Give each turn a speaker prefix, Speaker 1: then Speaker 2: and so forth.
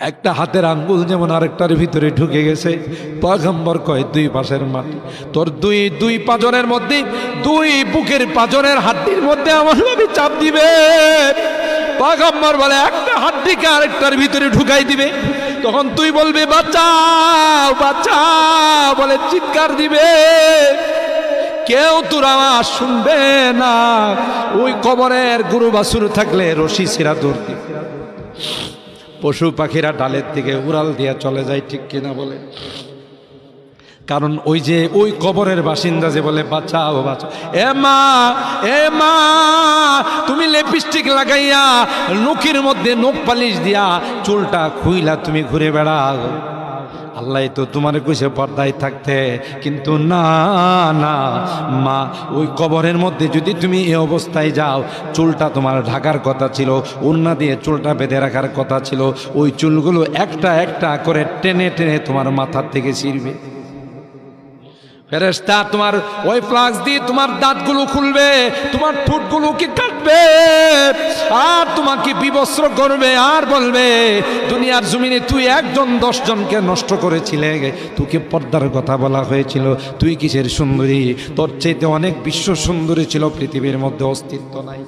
Speaker 1: একটা হাতের আঙ্গুল যেমন আরেকটার ভিতরে ঢুকে গেছে। পয়গম্বর কয় দুই পাশের মাটি তোর দুই পাঁজরের মধ্যে, দুই বুকের পাঁজরের হাড্ডির মধ্যে আমার নবী চাপ দিবে। পয়গম্বর বলে একটা হাড্ডিকে আরেকটার ভিতরে ঢুকাই দিবে, তখন তুই বলবি বাঁচাও বাঁচাও বলে চিৎকার দিবে, কেউ তোর আওয়াজ শুনবে না। ওই কবরের গরু বাছুর থাকলে রশি ছিঁড়া দৌড় দিবে, পশু পাখিরা ডালের দিকে উড়াল দিয়া চলে যায়, ঠিক কিনা বলে? কারণ ওই যে ওই কবরের বাসিন্দা যে বলে বাঁচাও বাঁচাও, এ মা তুমি লিপস্টিক লাগাইয়া নখের মধ্যে নখ পালিশ দিয়া চুলটা খুইলা তুমি ঘুরে বেড়াও, আল্লাহ তো তোমার কইছে পর্দায় থাকতে, কিন্তু না না মা, ওই কবরের মধ্যে যদি তুমি এই অবস্থায় যাও, চুলটা তোমার ঢাকার কথা ছিল, ওড়না দিয়ে চুলটা বেঁধে রাখার কথা ছিল, ওই চুলগুলো একটা একটা করে টেনে টেনে তোমার মাথার থেকে ছিঁড়বে। ফেরেশতা তোমার ওই ফ্লাক্স দিয়ে তোমার দাঁতগুলো খুলবে, তোমার ঠোঁটগুলোকে কাটবে, আর তোমাকে বিবস্ত্র করবে, আর বলবে দুনিয়ার জমিনে তুই একজন 10 জনকে নষ্ট করেছিলে, তোকে পর্দার কথা বলা হয়েছিল, তুই কিসের সুন্দরী, তোর চাইতে অনেক বিশ্ব সুন্দরী ছিল পৃথিবীর মধ্যে, অস্তিত্ব নাই।